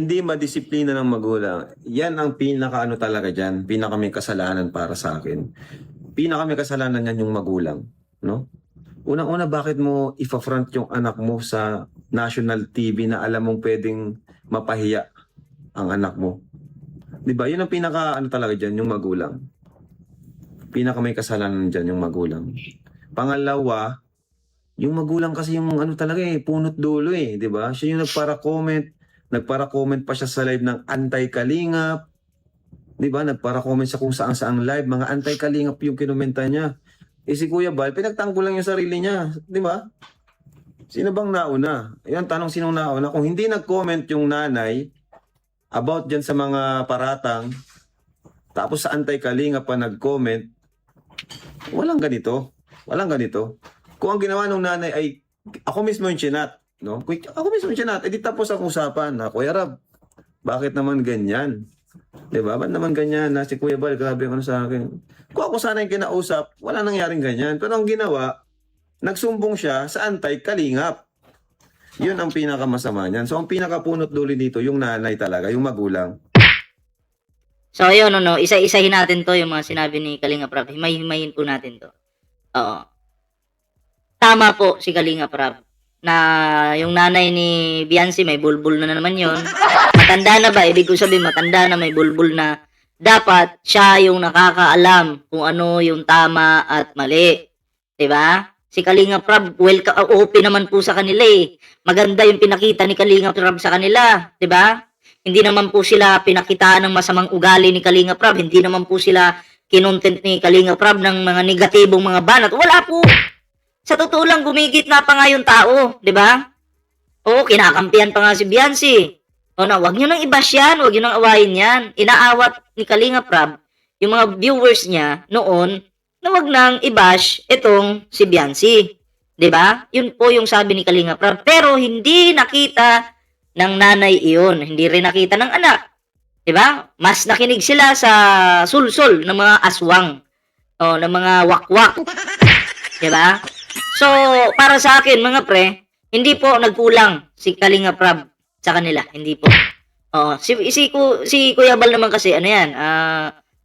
Hindi madisiplina ng magulang, yan ang pinakaano talaga diyan, pinaka may kasalanan para sa akin. Pinaka may kasalanan niyan yung magulang, 'no? Unang-una, bakit mo ifa-front yung anak mo sa national TV na alam mong puwedeng mapahiya ang anak mo, 'di ba? Yun ang pinaka ano talaga diyan, yung magulang. Pinaka may kasalanan diyan yung magulang. Pangalawa, yung magulang kasi yung ano talaga, punot dulo, 'di ba? Siya yung nagpara-comment pa siya sa live ng anti-Kalingap, 'di ba? Nagpara-comment siya kung saan-saang live, mga anti-Kalingap yung kinomenta niya. Si Kuya Bal, pinagtanggol lang yung sarili niya, 'di ba? Sino bang nauna? Ayan, tanong sinong nauna. Kung hindi nag-comment yung nanay about diyan sa mga paratang, tapos sa anti-Kalingap pa nag-comment, walang ganito. Walang ganito. Kung ang ginawa ng nanay ay ako mismo yung chinat, no? Ako mismo yung chinat, edi tapos ang usapan na, Kuya Rab, bakit naman ganyan? 'Di ba? Ba't naman ganyan na si Kuya Bal, grabe ano sa akin. Kung ako sana yung kinausap, wala nangyaring ganyan. Pero ang ginawa, nagsumbong siya sa anti-Kalingap. Yun ang pinakamasama niyan. So ang pinakapunot dulo dito, yung nanay talaga, yung magulang. So, ayun, ano, isa-isahin natin to, yung mga sinabi ni Kalinga Prab. Himay-himayin po natin to. Oo. Tama po si Kalinga Prab na yung nanay ni Biancy may bulbul na naman yon. Matanda na ba? Ibig ko sabihin, matanda na, may bulbul na. Dapat siya yung nakakaalam kung ano yung tama at mali. 'Di ba? Si Kalinga Prab, open naman po sa kanila eh. Maganda yung pinakita ni Kalinga Prab sa kanila. 'Di ba? Hindi naman po sila pinakitaan ng masamang ugali ni Kalinga Prab. Hindi naman po sila kinontent ni Kalinga Prab ng mga negatibong mga banat. Wala po. Sa totoo lang, gumigit na pa nga yung tao. 'Di ba? Oo, kinakampihan pa nga si Biancy. O na, wag nyo nang i-bash yan. Wag nyo nang awayin yan. Inaawat ni Kalinga Prab yung mga viewers niya noon na wag nang i-bash itong si Biancy. 'Di ba? Yun po yung sabi ni Kalinga Prab. Pero hindi nakita ng nanay iyon. Hindi rin nakita ng anak. 'Di ba? Mas nakinig sila sa sulsol ng mga aswang. O, ng mga wakwak. 'Di ba? So, para sa akin, mga pre, hindi po nagkulang si Kalinga Prab sa kanila. Hindi po. Oh, si Kuya Bal naman kasi, ano yan,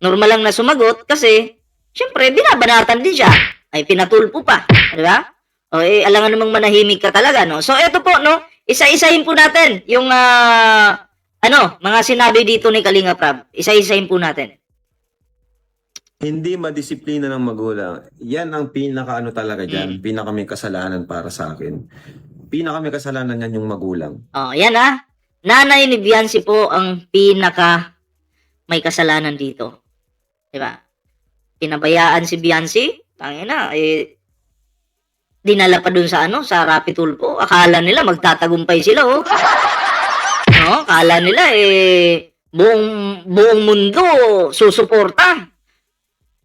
normal lang na sumagot kasi, syempre, binabanatan din siya. Ay, pinatulpo pa. Di ba? O, alangan namang manahimik ka talaga, no? So, eto po, no? Isa-isahin po natin yung, mga sinabi dito ni Kalinga Prab. Isa-isahin po natin. Hindi madisiplina ng magulang, yan ang pinakaano talaga diyan, pinaka may kasalanan para sa akin. Pinaka may kasalanan niyan yung magulang. Oh, yan Nanay ni Biancy po ang pinaka may kasalanan dito. 'Di ba? Pinabayaan si Biancy, tangina, dinala pa dun sa sa Rapi Tulfo. Akala nila magtatagumpay sila, oh. No, akala nila buong mundo susuporta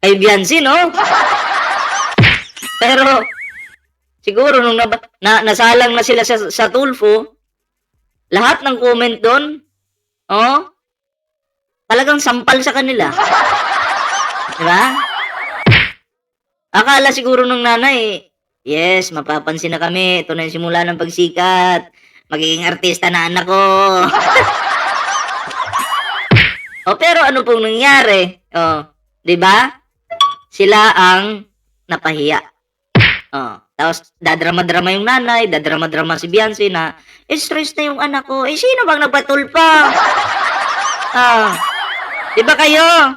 kay Biancy, no? Pero siguro nung nasalang na sila sa Tulfo, lahat ng comment doon, talagang sampal sa kanila. Diba? Akala siguro ng nanay, yes, mapapansin na kami. Ito na yung simula ng pagsikat. Magiging artista na anak ko. Pero ano pong nangyari? Diba? Sila ang napahiya. Tapos dadrama-drama yung nanay, dadrama-drama si Biancy na stress na yung anak ko. Sino bang nagpatulpa? Di ba kayo?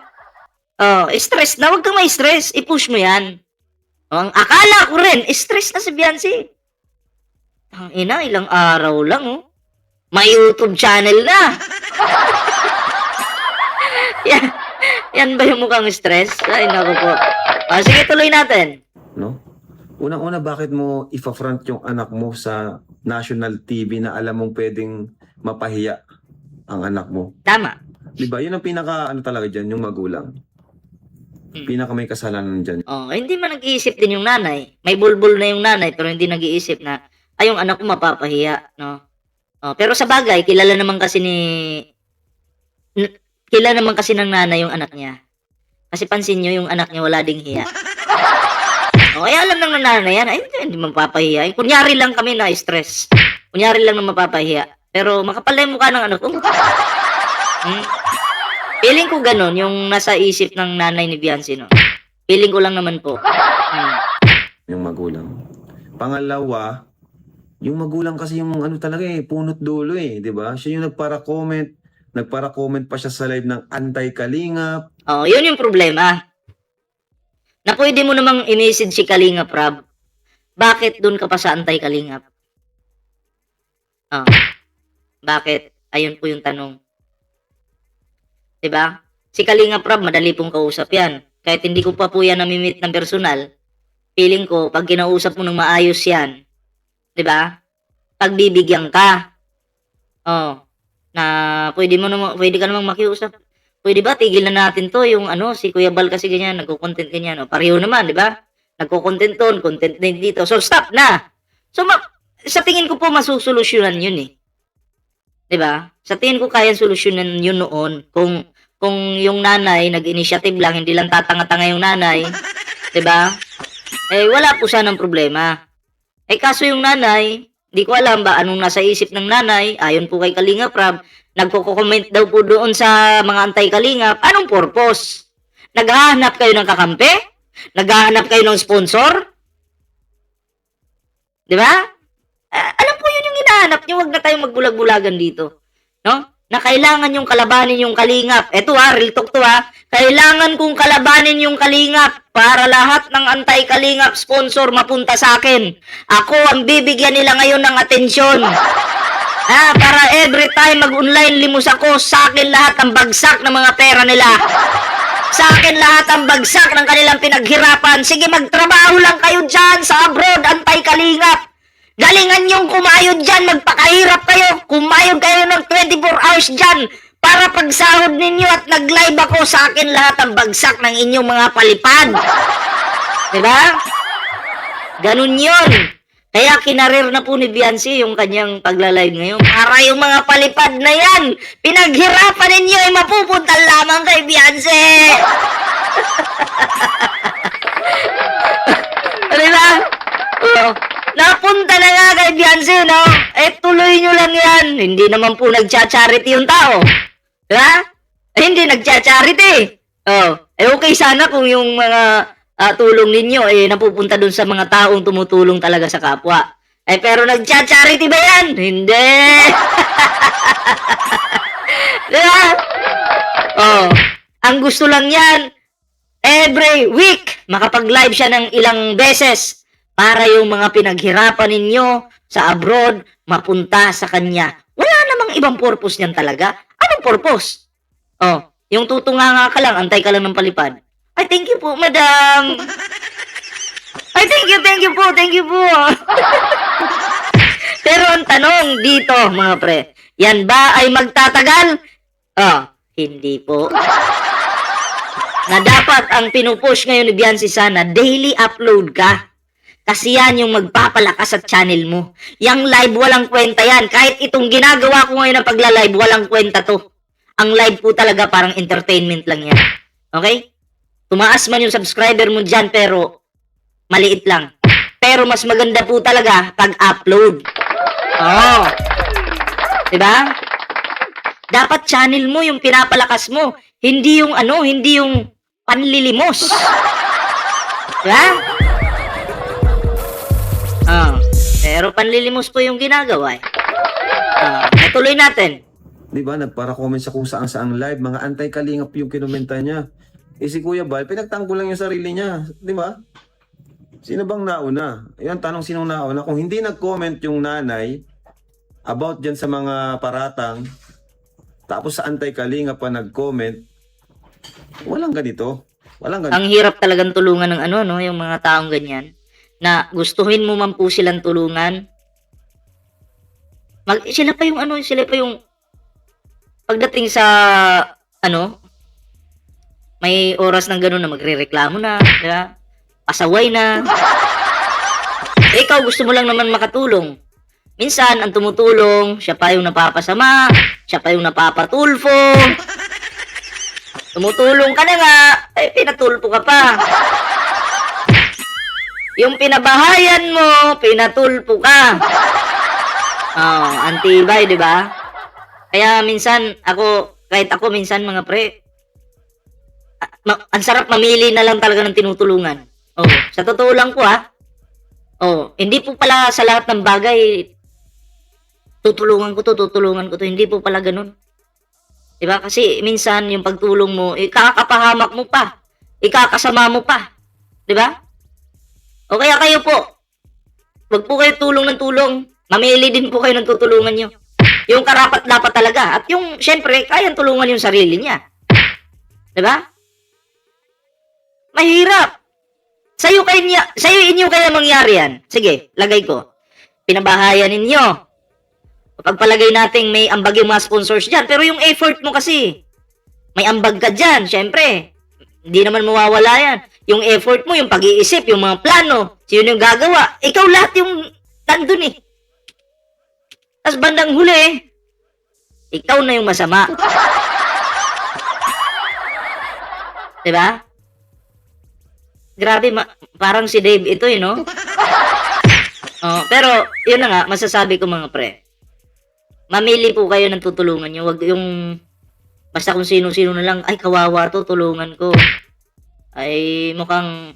Stress na. Huwag kang may stress. I-push mo yan. Ang akala ko rin, stress na si Biancy. Ang ina, ilang araw lang, oh. May YouTube channel na. yan ba yung mukhang stress? Ay, naku po. Sige, tuloy natin. No? Unang-una, bakit mo ifa-front yung anak mo sa national TV na alam mong pwedeng mapahiya ang anak mo? Tama. 'Di ba? Yun ang pinaka ano talaga diyan, yung magulang. Pinaka may kasalanan diyan. Hindi man nag-iisip din yung nanay. May bulbul na yung nanay pero hindi nag-iisip na yung anak ko mapapahiya, no? Pero sa bagay, kilala naman kasi ng nanay yung anak niya. Kasi pansin niyo yung anak niya wala ding hiya. Alam ng nanay yan, hindi mapapahiya. Kunyari lang kami na stress. Kunyari lang na mapapahiya. Pero makapal na yung mukha ng anak ko. Hmm? Feeling ko ganun, yung nasa isip ng nanay ni Biancy, no? Feeling ko lang naman po. Yung magulang. Pangalawa, yung magulang kasi yung ano talaga punot dulo 'di ba? Siya yung nagpara-comment pa siya sa live ng anti-kalingap. Oh, yun yung problema. Na pwede mo namang i-message si Kalingap Rab. Bakit dun ka pa sa anti-Kalingap? Oh. Bakit? Ayun po yung tanong. 'Di ba? Si Kalingap Rab, madali pong kausap yan. Kahit hindi ko pa po yan namimit ng personal, feeling ko, pag kinausap mo ng maayos yan, 'di ba? Pagbibigyan ka. Oh, na pwede ka namang makiusap. Pwede ba tigilan natin 'to, yung si Kuya Bal kasi ganyan, nagko-content ganyan, pareho naman, 'di ba? Nagko-content doon, content din dito. So stop na. So sa tingin ko po masusolusyunan 'yun 'Di ba? Sa tingin ko kayang solusyonan 'yun noon kung yung nanay nag-initiative lang, hindi lang tatanga-tanga yung nanay, 'di ba? Wala po sanang problema. Kaso yung nanay, di ko alam ba anong nasa isip ng nanay, ayon po kay Kalingap Rab, nagko-comment daw po doon sa mga antay-Kalingap. Anong purpose? Naghahanap kayo ng kakampi? Naghahanap kayo ng sponsor? Di ba? Alam po yun yung hinahanap nyo, wag na tayong magbulag-bulagan dito. No? Na kailangan yung kalabanin yung Kalingap. Eto real talk to Kailangan kong kalabanin yung Kalingap para lahat ng anti-Kalingap sponsor mapunta sa akin. Ako ang bibigyan nila ngayon ng atensyon. Para every time mag-online limos ako, sa akin lahat ang bagsak ng mga pera nila. Sa akin lahat ang bagsak ng kanilang pinaghirapan. Sige, magtrabaho lang kayo dyan sa abroad, anti-Kalingap. Galingan yung kumayod dyan, magpakahirap kayo. Kumayod kayo ng 24 hours dyan para pagsahod ninyo at nag-live ako, sa akin lahat ang bagsak ng inyong mga palipad. Diba? Ganun yun. Kaya kinarir na po ni Biancy yung kanyang pagla-live ngayon. Para yung mga palipad na yan, pinaghirapan ninyo ay mapupunta lamang kay Biancy. Diba? Napunta na nga kay Biancy, no? Tuloy nyo lang yan. Hindi naman po nagcha-charity yung tao. Diba? Hindi nagcha-charity. Okay sana kung yung mga tulong ninyo napupunta dun sa mga taong tumutulong talaga sa kapwa. Pero nagcha-charity ba yan? Hindi. Diba? Ang gusto lang yan, every week, makapag-live siya ng ilang beses para yung mga pinaghirapan ninyo sa abroad, mapunta sa kanya. Wala namang ibang purpose niyan talaga. Anong purpose? Yung tutunganga ka lang, antay ka lang ng palipad. Ay, thank you po, madam. Ay, thank you po. Pero ang tanong dito, mga pre, yan ba ay magtatagal? Hindi po. Na dapat ang pinupush ngayon ni Biancy sana, daily upload ka. Kasi yan yung magpapalakas sa channel mo. Yang live, walang kwenta yan. Kahit itong ginagawa ko ngayon na pagla-live, walang kwenta to. Ang live po talaga parang entertainment lang yan. Okay? Tumaas man yung subscriber mo dyan, pero maliit lang. Pero mas maganda po talaga pag-upload. Diba? Dapat channel mo yung pinapalakas mo. Hindi yung hindi yung panlilimos. Diba? Pero panlilimos po yung ginagawa. Tuloy natin. Di ba? Nagpara-comment siya kung saan live. Mga anti-Kalingap yung kinumenta niya. Si Kuya Bal, pinagtanggol lang yung sarili niya. Di ba? Sino bang nauna? Yan, tanong sinong nauna. Kung hindi nag-comment yung nanay about dyan sa mga paratang, tapos sa anti-Kalingap pa nag-comment, walang ganito. Ang hirap talagang tulungan ng yung mga taong ganyan. Na gustuhin mo man po silang tulungan. Sila pa yung pagdating sa may oras ng gano'n na magrereklamo na, diba? Pasaway na. Ikaw gusto mo lang naman makatulong. Minsan, ang tumutulong, siya pa yung napapasama, siya pa yung napapatulfo. Tumutulong ka na nga, pinatulpo ka pa. Yung pinabahayan mo, pinatulpo ka. Antibay, di ba? Kaya minsan, kahit ako minsan mga pre, ang sarap mamili na lang talaga ng tinutulungan. Oh, sa totoo lang po hindi po pala sa lahat ng bagay, tutulungan ko to, hindi po pala ganun. Di ba? Kasi minsan, yung pagtulong mo, ikakapahamak mo pa, ikakasama mo pa. Di ba? O kaya kayo po, wag po kayo tulong ng tulong. Mamili din po kayo ng tutulungan nyo. Yung karapat-dapat talaga. At yung, syempre, kayang tulungan yung sarili niya. Diba? Mahirap. Sa'yo inyo kaya mangyari yan. Sige, lagay ko. Pinabahayan ninyo. Pagpalagay natin may ambag yung mga sponsors dyan. Pero yung effort mo kasi, may ambag ka dyan, syempre. Hindi naman mawawala yan. Yung effort mo, yung pag-iisip, yung mga plano, sino yung gagawa. Ikaw lahat yung nandun eh. Tapos bandang huli, ikaw na yung masama. Diba? Grabe, parang si Dave ito no? Pero, yun na nga, masasabi ko mga pre. Mamili po kayo ng tutulungan nyo. Wag yung, basta kung sino-sino na lang, ay kawawa to, tulungan ko. Ay mukhang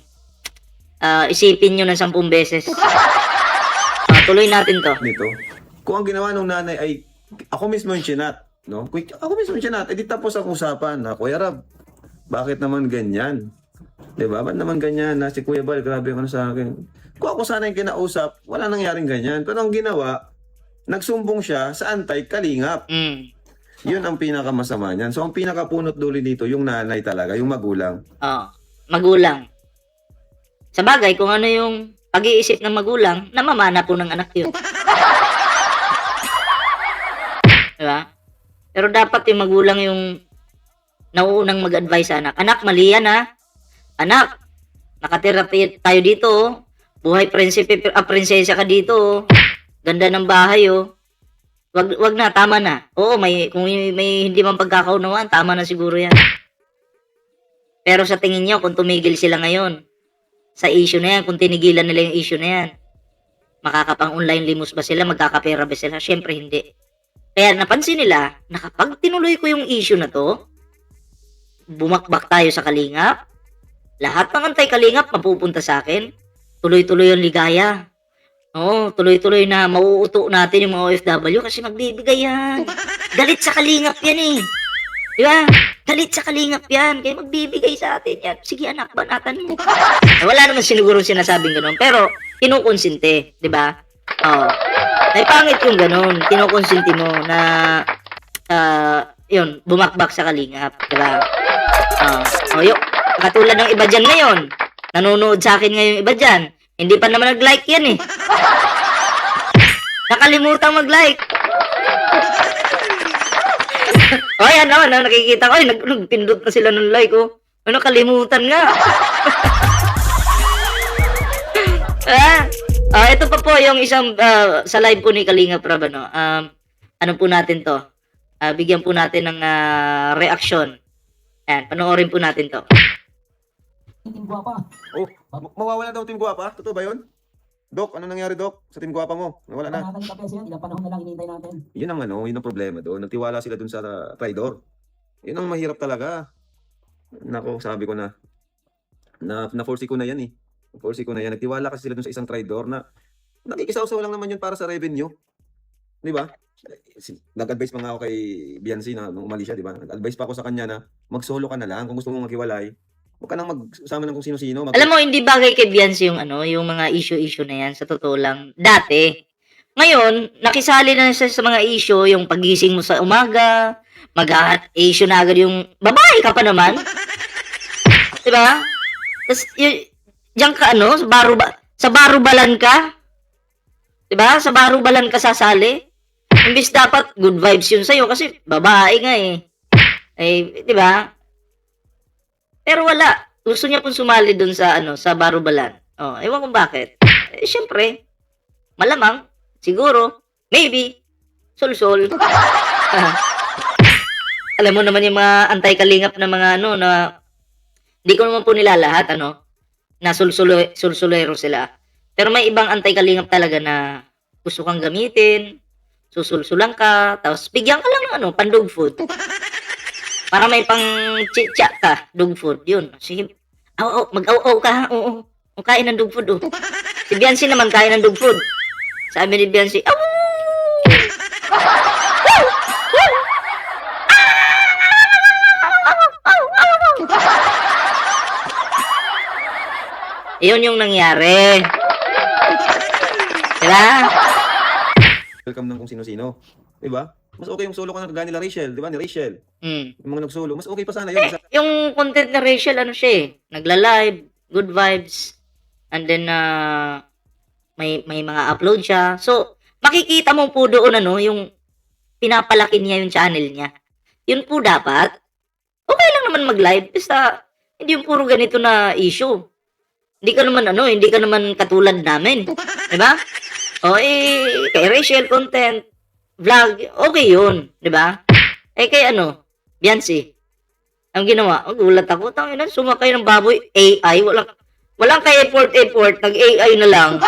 isipin nyo ng 10 beses. Tuloy natin to. Nito. Kung ang ginawa ng nanay ay ako mismo yung chinat, no? Ako mismo yung chinat, edi tapos ang usapan na, Kuya Rab, bakit naman ganyan? 'Di ba? Ba't naman ganyan na si Kuya Bal, grabe ka na sa akin. Kung ako sana yung kinausap, wala nangyaring ganyan. Pero ang ginawa, nagsumbong siya sa anti-kalingap. Yun ang pinakamasama niyan. So ang pinakapunot dulo dito, yung nanay talaga, yung magulang. Magulang. Sa bagay, kung ano yung pag-iisip ng magulang, namamana po ng anak yun. Diba? Pero dapat yung magulang yung nauunang mag-advise sa anak. Anak, mali yan ha. Anak, nakatira tayo dito oh. Buhay prinsesa ka dito oh. Ganda ng bahay oh. Wag na, tama na. Oo, kung may hindi man pagkakaunawaan, tama na siguro yan. Pero sa tingin nyo, kung tumigil sila ngayon, sa issue na yan, kung tinigilan nila yung issue na yan, makakapang-online limos ba sila? Magkakapera ba sila? Syempre hindi. Kaya napansin nila na kapag tinuloy ko yung issue na to, bumakbak tayo sa kalingap, lahat ng antay-kalingap mapupunta sa akin, tuloy-tuloy yung ligaya. Oo, tuloy-tuloy na mauuto natin yung mga OFW kasi magbibigay yan. Galit sa kalingap yan eh. Di ba? Galit sa kalingap yan. Kaya magbibigay sa atin yan. Sige anak, banatan mo. Wala naman siniguro sinasabing gano'n. Pero, kinukonsinte. Di ba? Ay pangit yung gano'n. Kinukonsinte mo na, yun, bumakbak sa kalingap. Di ba? Katulad ng iba dyan ngayon. Nanonood sa akin ngayon iba dyan. Hindi pa naman nag-like yan eh. Nakalimutan mag-like. Yan naman, nakikita ko, nagpindot na sila ng like, oh. Kalimutan nga. Ito pa po yung isang, sa live po ni Kalinga Prab, ano po natin to? Bigyan po natin ng reaction. Ayan, panoorin po natin to. Team Guapa. Mawawala daw Team Guapa? Totoo ba yun? Dok, ano nangyari Dok sa Team Guapa mo? Nawala na. Nakakalimutan kasi yan, ilang panahon na lang hinihintay natin. Yun ang problema doon. Nagtiwala sila doon sa traidor. Yun ang mahirap talaga. Nako, sabi ko na force ko na yan eh. Force ko na yan. Nagtiwala kasi sila doon sa isang traidor na nakikisaw-saw lang naman yun para sa revenue. Di ba? Nag-advise pa nga ako kay Biancy na nung umali siya, di ba? Nag-advise pa ako sa kanya na mag-solo ka na lang kung gusto mong maghiwalay. Huwag ka nang magsama ng kung sino-sino. Alam mo, hindi bagay kay Beyonce yung mga issue na yan, sa totoo lang. Dati. Ngayon, nakisali na siya sa mga issue, yung pagising mo sa umaga, mag-issue na agad yung, babae ka pa naman. Diba? Tapos, diyan ka sa barubalan ka. Diba? Sa barubalan ka sasali. Imbis dapat, good vibes yun sa'yo, kasi babae nga eh. Diba? Pero wala. Gusto niya pong sumali dun sa sa barubalan. Ewan kung bakit. Syempre, malamang, siguro, maybe, sol-sol. Alam mo naman yung mga antay-kalingap na mga na hindi ko naman po nila lahat, na sulsulero sila. Pero may ibang antay-kalingap talaga na gusto kang gamitin, susulsulan ka, tapos bigyan ka lang ng ano, pan-dog food. Para may pang chitcha ka, dog food. Yun. Sige, mag-aw-aw ka ha, oo. O, kain ng dog food, oh. Si Biancy naman, kain ng dog food. Sabi ni Biancy, aw! Yun yung nangyari. Diba? Welcome ng kung sino-sino. Diba? Mas okay yung solo ka na kagaya nila Rachel, di ba? Ni Rachel. Yung mga nagsolo. Mas okay pa sana yun. Yung content na Rachel, ano siya eh, nagla-live, good vibes, and then may mga upload siya. So, makikita mo po doon ano, yung pinapalaki niya yung channel niya. Yun po dapat. Okay lang naman mag-live, basta hindi yung puro ganito na issue. Hindi ka naman katulad namin. Diba? O kay Rachel content, vlog, okay yun. Diba? Kay Biancy, ang ginawa, gulat ako, tangina, sumakay ng baboy, AI, walang kay effort, nag-AI na lang.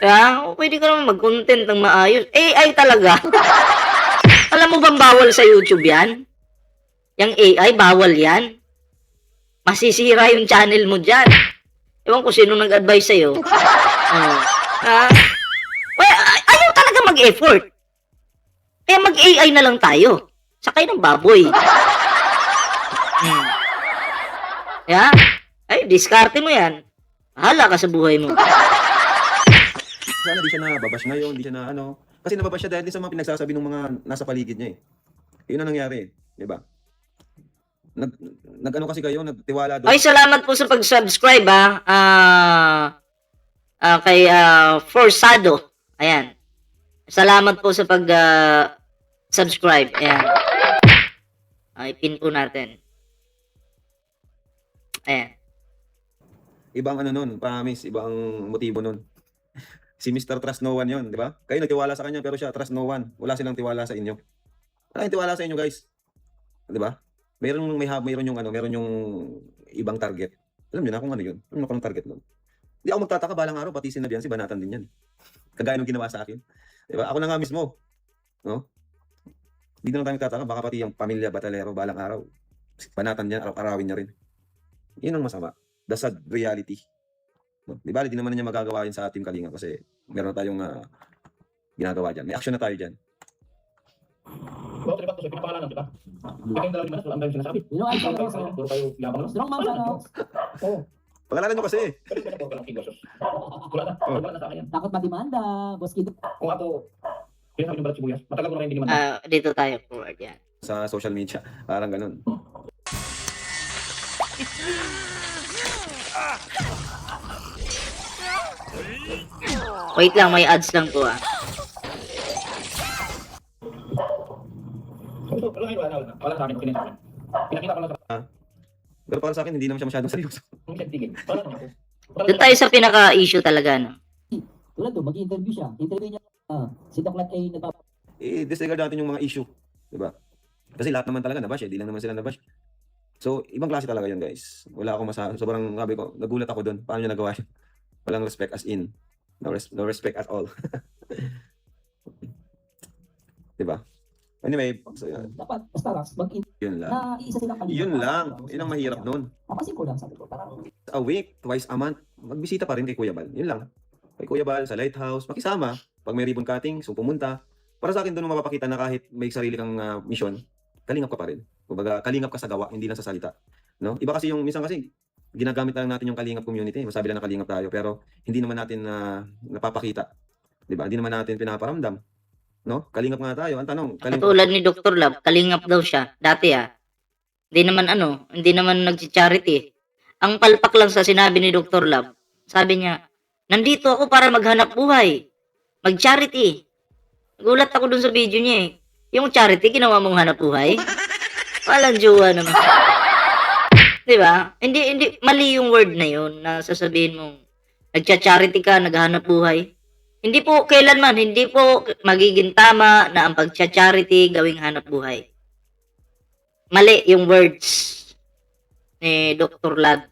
Diba? Pwede ka naman mag-content ng maayos. AI talaga. Alam mo bang bawal sa YouTube yan? Yung AI, bawal yan. Masisira yung channel mo dyan. Ewan ko sino nag-advise sa'yo. Ayaw talaga mag-effort. Kaya mag-AI na lang tayo. Sakay ng baboy. Yeah? Ay, diskarte mo yan. Bahala ka sa buhay mo. Sana di siya nababash ngayon, di siya na ano. Kasi nababash siya dahil din sa mga pinagsasabi ng mga nasa paligid niya eh. Yun ang nangyari, di ba? Nag-ano kasi kayo, nagtiwala doon. Ay, salamat po sa pag-subscribe kay Forsado. Ayan. Salamat po sa pag-subscribe. Ayan. Ay, pin po natin. Ayan. Ibang ano nun, promise, ibang motibo nun. Si Mr. Trust No One yun, di ba? Kayo nagtiwala sa kanya pero siya Trust No One. Wala silang tiwala sa inyo. Wala yung tiwala sa inyo, guys. Di ba? Meron yung ibang target. Alam niyo na kung ano yun. Alam niyo kung anong target nun. Hindi ako magtataka, balang araw, pati si Biancy, banatan din yan. Kagaya nung ginawa sa akin. Di ba? Ako na nga mismo. No? Hindi na lang tayo magtataka, baka pati yung pamilya Batalero, balang araw. Banatan niya, araw-arawin niya rin. Yun ang masama. The sad reality. No? Di ba? Di naman niya magagawa yun sa Team Kalinga kasi meron tayong ginagawa dyan. May action na tayo dyan. Bakit diba? Kasi pinapakalanan, diba? Kayong dalawa naman, wala ang dami sinasabi. Ay, Puro kayo yabang lang. Strong man sana. Oo. Pangalanan nyo kasi. Pero kaya po ka lang kilos. Wala na sa akin yan. Takot madimanda, boss kid. Kung ako, pinasabi ng balat sibuyas, matagal ko na kayo hindi naman. Dito tayo forward yan. Sa social media. Parang ganun. Wait lang, may ads lang po Wala sa akin, pinakita ko. Pinakita ko lang sa Pero para sa akin, hindi naman siya masyadong seryoso. kung tigil. Wala naman ako. Doon tayo sa pinaka-issue talaga, no? Tulad doon, mag-interview siya. Interview niya, si Doklat ay Disregard natin yung mga issue. Diba? Kasi lahat naman talaga nabash. Di lang naman sila nabash. So, ibang klase talaga yun, guys. Wala akong masabi. Sobrang sabi ko, nagulat ako doon. Paano niya nagawa yun? Walang respect as in. No respect at all. Diba? Anyway, so, dapat, basta Rax, yun lang. na isa silang kanina. Yun lang. Yun ang mahirap nun. Napasin ko lang, sabi ko, parang, A week, twice a month, magbisita pa rin kay Kuya Bal. Yun lang. Kay Kuya Bal, sa lighthouse, makisama. Pag may ribbon cutting, so pumunta. Para sa akin, doon mapapakita na kahit may sarili kang mission, kalingap ka pa rin. Kumbaga, kalingap ka sa gawa, hindi lang sa salita. No? Iba kasi yung, minsan kasi, ginagamit lang natin yung kalingap community. Masabi lang na kalingap tayo, pero hindi naman natin napapakita. Diba? Hindi naman natin pinaparamdam. No? Kalingap nga tayo. Ang tanong, Katulad ni Dr. Love, kalingap daw siya. Dati Hindi naman nag-charity. Ang palpak lang sa sinabi ni Dr. Love, sabi niya, nandito ako para maghanap buhay. Mag-charity. Gulat ako dun sa video niya eh. Yung charity, ginawa mong hanap buhay? Walang jowa naman. Diba? Hindi, mali yung word na yun na sasabihin mong nagcha-charity ka, naghahanap buhay. Hindi po magiging tama na ang pagcha-charity gawing hanap buhay. Mali yung words ni Dr. Lab.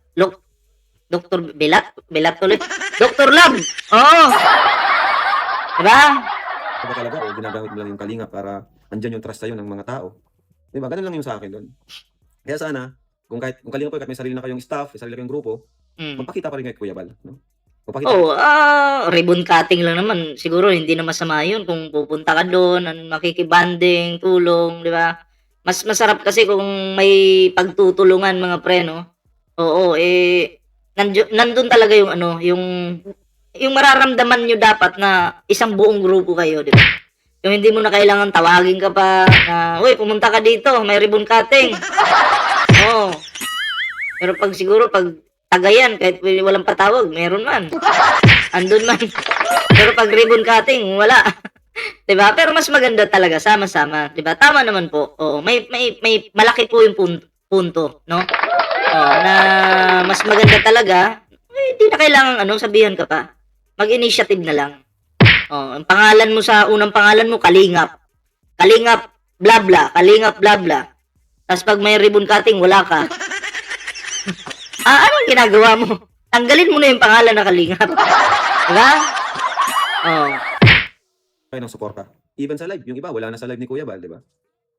Dr. Belat ulit. Dr. Lab. Oh. Diba? Ito ba talaga o ginagamit mo lang yung kalinga para andyan yung trust sa'yo ng mga tao? Di ba? Ganun lang yung sa akin doon. Kaya sana, kung kalinga po, kahit may sarili na kayong staff, may sarili na kayong grupo, Mm. magpakita pa rin kay Kuya Bal. No? Magpakita Oh, ribbon cutting lang naman. Siguro hindi na masama 'yun kung pupunta ka doon, makikibanding, tulong, 'di ba? Mas masarap kasi kung may pagtutulungan mga pre, no? Oo, nandun talaga yung ano, yung mararamdaman nyo dapat na isang buong grupo kayo, di ba? Yung hindi mo na kailangan tawagin ka pa na, uy, pumunta ka dito, may ribbon cutting. Oo. Pero pag tagayan, kahit walang patawag, meron man. Andun man. Pero pag ribbon cutting, wala. 'Di ba? Pero mas maganda talaga sama-sama, 'di ba? Tama naman po. Oo, may malaki po yung punto, no? Oo, na mas maganda talaga, hindi na kailangan sabihan ka pa. Mag-initiative na lang. Oh, ang pangalan mo sa unang pangalan mo Kalingap. Kalingap bla bla, Kalingap bla bla. Tapos pag may ribbon cutting, wala ka. Anong ginagawa mo? Tanggalin mo na yung pangalan na Kalingap. Diba? Oh. kayo ng suporta. Even sa live, yung iba, wala na sa live ni Kuya Bal, di ba?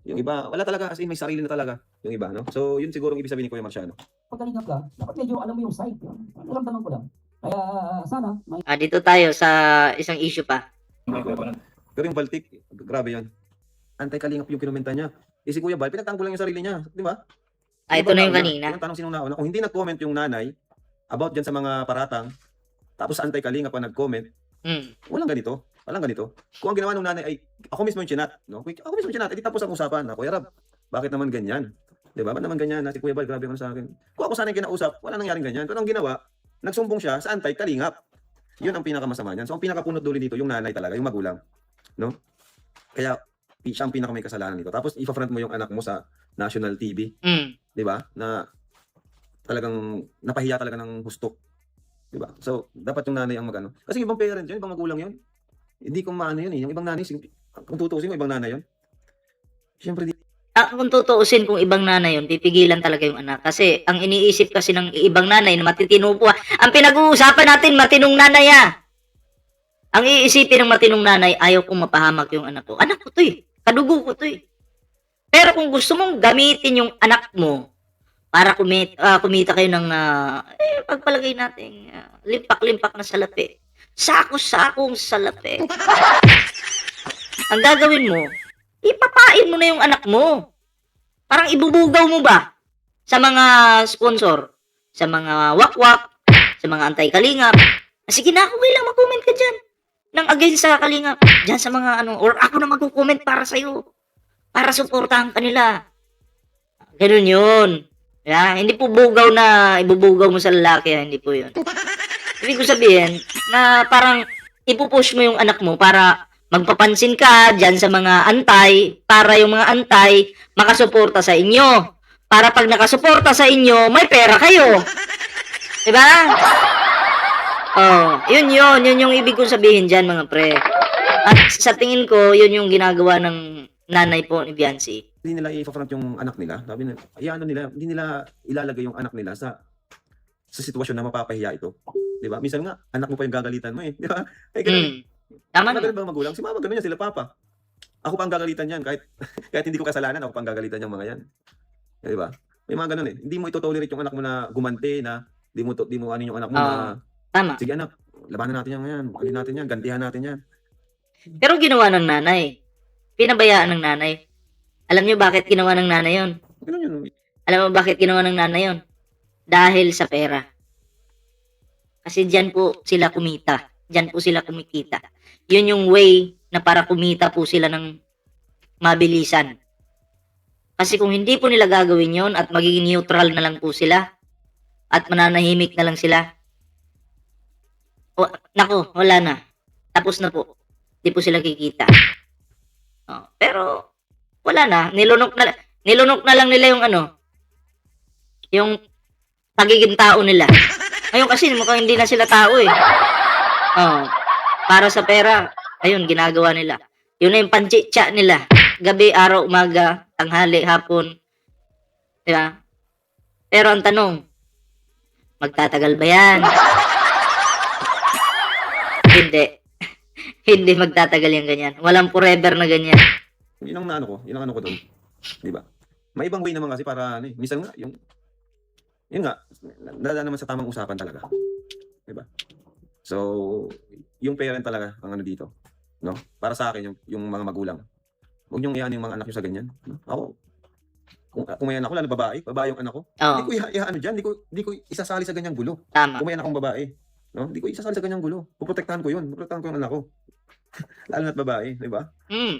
Yung iba, wala talaga, as in, may sarili na talaga. Yung iba, no? So, yun siguro ang ibig sabihin ni Kuya Marciano. Pag kalingap ka, dapat medyo alam mo yung site. Naramdaman ko lang. Kaya sana, may Dito tayo sa isang issue pa. Pero yung Baltic, grabe yan. Anti-kalingap yung kinumenta niya. Si Kuya Bal, pinagtanggol lang yung sarili niya, di ba? Ito na yung kanina. Yung tanong sinong nauna, kung hindi nag-comment yung nanay about dyan sa mga paratang, tapos anti-kalingap pa nag-comment, walang ganito. Walang ganito. Kung ang ginawa ng nanay ay, ako mismo yung chinat, no? Ako mismo yung chinat, edi tapos ang usapan. Kuya Rab, bakit naman ganyan? Di ba? Ba't naman ganyan? Si Kuya Bal, grabe ka sa akin. Kung ako sana yung kinausap, wala nangyaring ganyan. Pero ang ginawa, nagsumbong siya sa anti-kalingap. Yun ang pinakamasama niyan. So, ang pinakapunot dulo dito, yung nanay talaga, yung magulang. No? Kaya, siya ang pinaka may kasalanan dito. Tapos, ipa-front mo yung anak mo sa national TV. Di ba? Na talagang napahiya talaga ng gusto. Di ba? So, dapat yung nanay ang magano. Kasi yung ibang parent yun, ibang magulang yun. Hindi ko maano yun eh. Yung ibang nanay, kung tutuusin mo, ibang nanay yun. Siyempre, Kung tutuusin kung ibang nanay yun, pipigilan talaga yung anak. Kasi ang iniisip kasi ng ibang nanay na matitino po. Ang pinag-uusapan natin, matinong nanay Ang iisipin ng matinong nanay, ayaw kong mapahamak yung anak ko. Anak ko to eh. Kadugo ko to eh. Pero kung gusto mong gamitin yung anak mo para kumita kayo ng pagpalagay natin, limpak-limpak na salapi. Sako-sakong salapi. Ang gagawin mo, ipapain mo na yung anak mo. Parang ibubugaw mo ba sa mga sponsor, sa mga wakwak, sa mga anti-kalingap. Sige na, okay lang mag-comment ka dyan. Nang against sa kalingap. Dyan sa mga or ako na mag-comment para sa'yo. Para suportahan kanila. Ganun yun. Hindi po bugaw na ibubugaw mo sa lalaki. Hindi po yun. Ibig ko sabihin na parang ipupush mo yung anak mo para magpapansin ka dyan sa mga antay para yung mga antay makasuporta sa inyo. Para pag nakasuporta sa inyo, may pera kayo. Diba? Yun yung ibig kong sabihin dyan mga pre. At sa tingin ko, yun yung ginagawa ng nanay po ni Biancy. hindi nila i-front yung anak nila. Sabi na, hindi nila ilalagay yung anak nila sa sitwasyon na mapapahiya ito. Di ba? Minsan nga, anak mo pa yung gagalitan mo eh. Di ba? Ganun. Tama Ano na. ba magulang? Si mama, ganun yan, sila papa. Ako pa ang gagalitan yan. Kahit hindi ko kasalanan, ako pa ang gagalitan yung mga yan. Di ba? May mga ganun eh. Hindi mo ito-tolerate yung anak mo na gumante, na di mo ano yung anak mo na, Tama. sige anak, labanan natin yan. Alin natin yan, gantihan natin yan. Pero ginawa ng nanay. Pinabayaan ng nanay. Alam niyo bakit ginawa ng nanay yon? Ganun yun. Alam mo bakit ginawa ng nanay yon? Dahil sa pera. Kasi diyan po sila kumita. Diyan po sila kumikita. Yun yung way na para kumita po sila ng mabilisan. Kasi kung hindi po nila gagawin yon at magiging neutral na lang po sila at mananahimik na lang sila, nako, wala na. Tapos na po. Hindi po sila kikita. Pero wala na, nilunok na lang nila yung pagiging tao nila. Ngayon kasi mukhang hindi na sila tao eh. Para sa pera, ayun ginagawa nila. Yun na yung panchitsa nila. Gabi, araw, umaga, tanghali, hapon. Diba? Pero ang tanong, magtatagal ba yan? Hindi. Hindi magtatagal yung ganyan. Walang forever na ganyan. Yun ang ano ko, yun ang ano ko doon. Di ba? May ibang way naman kasi para ano, minsan nga yung yun nga, nadadaan naman sa tamang usapan talaga. Di ba? So, yung parent talaga ang ano dito, no? Para sa akin yung mga magulang. Huwag niyong iyan yung mga anak niyo sa ganyan. No? Ako, kung may anak ko, lalo babae yung anak ko. Oo, Hindi ko ano diyan, hindi ko isasali sa ganyang gulo. tama. Kung may anak akong babae, no? Hindi ko isasali sa ganyang gulo. Puprotektahan ko 'yun. Puprotektahan ko yung anak ko. Lalo na't babae, di ba? Mm.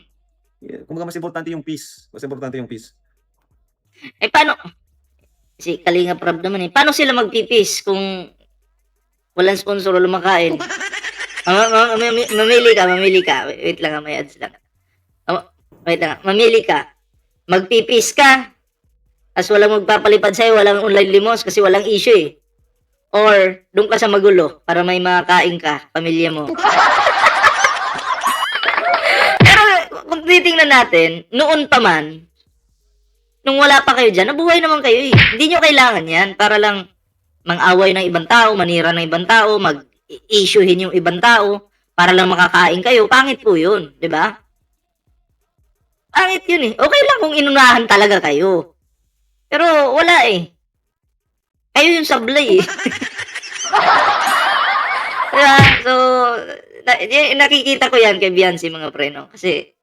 Yeah. Kumbaga mas importante yung peace. Mas importante yung peace. Eh, paano? Si Kalinga Prab naman eh. Paano sila magpipis kung walang sponsor o lumakain? Mamili ka. Wait lang, may ads lang. Wait lang, mamili ka. Magpipis ka. As walang magpapalipad sa'yo, walang online limos kasi walang issue eh. Or, doon ka sa magulo para may makakain ka, pamilya mo. Pero, kung titingnan natin, noon pa man, nung wala pa kayo dyan, nabuhay naman kayo eh. Hindi nyo kailangan yan para lang mang-away ng ibang tao, manira ng ibang tao, mag-issuehin yung ibang tao para lang makakain kayo. Pangit po yun, di ba? Pangit yun eh. Okay lang kung inunahan talaga kayo. Pero wala eh. Kayo yung sablay eh. Diba? So, nakikita ko yan kay Biancy mga preno. Kasi,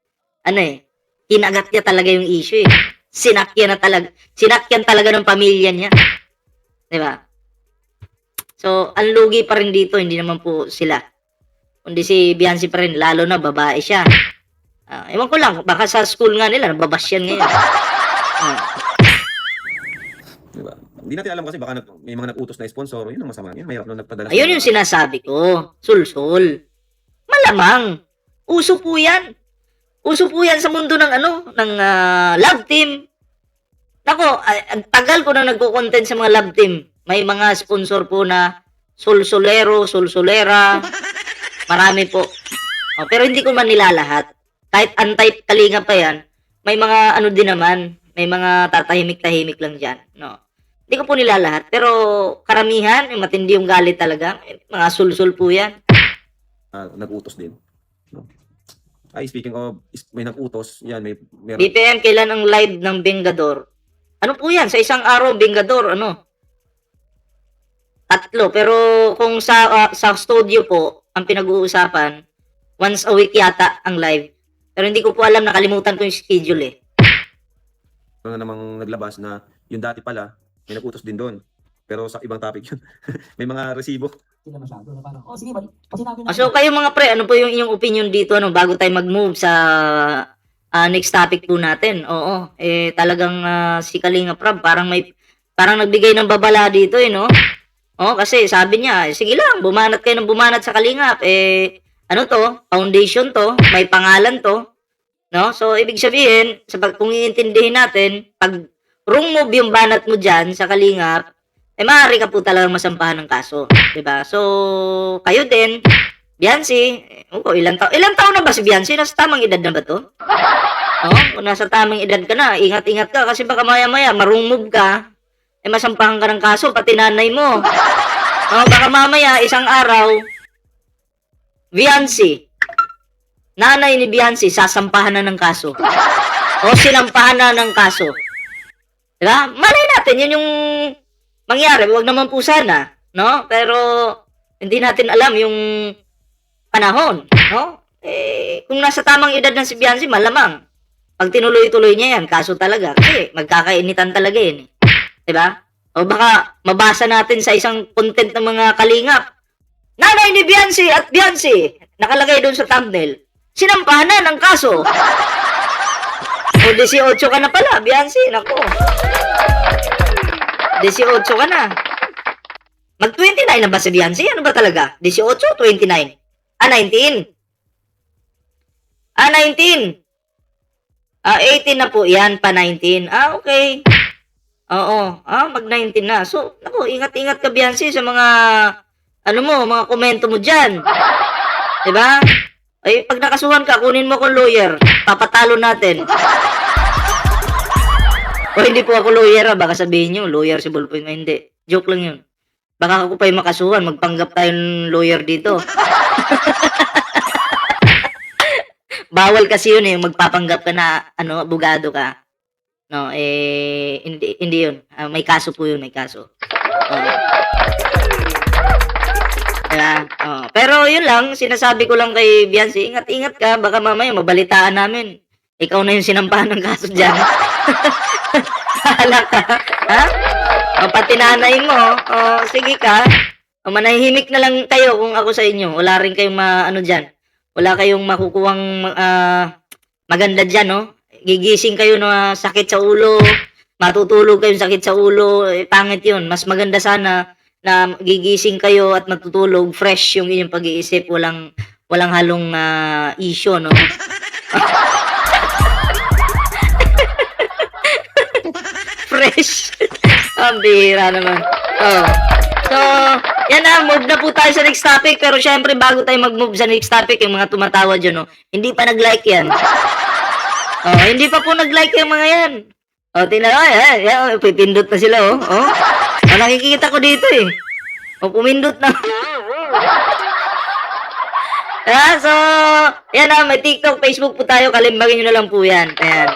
ano eh, kinagat niya talaga yung issue eh. Sinakyan talaga ng pamilya niya. Diba? So, ang lugi pa rin dito, hindi naman po sila. Kundi si Biancy pa rin, lalo na babae siya. Ewan ko lang, baka sa school nga nila, nababash yan ngayon. Diba? Hindi natin alam kasi baka may mga nag-utos na sponsor. Yun ang masama. Yun, mahirap nung nagpadala. Ayun yung sinasabi ko. Sulsul. Malamang. Uso po yan. Uso po yan sa mundo ng love team. Nako, ang tagal ko na nagko-content sa mga love team. May mga sponsor po na sulsulero, sulsulera. Marami po. Pero hindi ko man nilalahat. Kahit anti-kalinga pa yan, may mga ano din naman. May mga tatahimik-tahimik lang dyan. No. Hindi ko po nilalahat. Pero karamihan, matindi yung galit talaga. Mga sulsul po yan. Nag-utos din. No? Ay, speaking of, may nag-utos. Yan, meron. BPM, kailan ang live ng Bengador? Ano po yan? Sa isang araw, Bengador, ano? 3. Pero kung sa studio po, ang pinag-uusapan, once a week yata ang live. Pero hindi ko po alam, nakalimutan ko yung schedule eh. Na namang naglabas na yung dati pala, may nag-utos din doon. Pero sa ibang topic yun. May mga resibo. Sila masyado na parang, oh sige, kasi namin So kayo mga pre, ano po yung inyong opinion dito bago tayo mag-move sa next topic po natin? Oo, talagang si Kalinga Prab parang nagbigay ng babala dito no? Oo, kasi sabi niya, sige lang, bumanat kayo ng bumanat sa Kalingap. Ano to? Foundation to, may pangalan to. No? So ibig sabihin, kung iintindihin natin, pag wrong move yung banat mo diyan sa Kalingap, maaari ka po talagang masampahan ng kaso, 'di ba? So, kayo din, Biancy, ilang taon na ba si Biancy? Nasa tamang edad na ba 'to? Kung nasa tamang edad ka na, ingat-ingat ka kasi baka maya-maya marung move ka, masampahan ka ng kaso pati nanay mo. Baka mamaya isang araw Biancy, nanay ni Biancy sasampahan na ng kaso. O sinampahan na ng kaso. 'Di ba? Malay natin 'yun yung mangyari, wag naman po sana, no? Pero hindi natin alam yung panahon, no? Kung nasa tamang edad ng si Biancy, malamang pag tinuloy-tuloy niya yan, kaso talaga kasi magkakainitan talaga yun, 'di ba? O baka mabasa natin sa isang content ng mga kalingap. Nanay ni Biancy at Biancy, nakalagay doon sa thumbnail. Sinampahan na ng kaso. O 18 ka na pala, Biancy, nako. 18 ka na. Mag-29 na ba si Biancy? Ano ba talaga? 18, 29? 19? 19. 18 na po yan, pa 19. Okay. Oo. Mag-19 na. So, naku, ingat-ingat ka, Biancy, sa mga, mga komento mo dyan. Diba? Pag nakasuhan ka, kunin mo akong lawyer. Papatalo natin. O hindi po ako lawyer baka sabihin nyo, lawyer si Ballpoint. Hindi, joke lang yun. Baka ako pa yung makasuhan, magpanggap tayong lawyer dito. bawal kasi yun eh, yung magpapanggap ka na, abogado ka. No, hindi yun. May kaso po yun, may kaso. Diba? Pero yun lang, sinasabi ko lang kay Biancy, ingat-ingat ka, baka mamaya mabalitaan namin. Ikaw na yung sinampahan ng kaso dyan. Hala ka, ha? Pati nanay mo, sige ka. Manahimik na lang kayo kung ako sa inyo. Wala rin kayong dyan. Wala kayong makukuhang maganda dyan, no? Gigising kayo na sakit sa ulo, matutulog kayong sakit sa ulo, pangit yun. Mas maganda sana na gigising kayo at matutulog, fresh yung inyong pag-iisip, walang halong issue, no? Fresh. Ang bihira naman. So, yan na, move na po tayo sa next topic. Pero syempre, bago tayo mag-move sa next topic, yung mga tumatawa dyan, no? Hindi pa nag-like yan. Hindi pa po nag-like yung mga yan. Tingnan, pipindot na sila, nakikita ko dito, eh. Pumindot na. So, yan na, may TikTok, Facebook po tayo. Kalimbagin nyo na lang po yan. Ayan.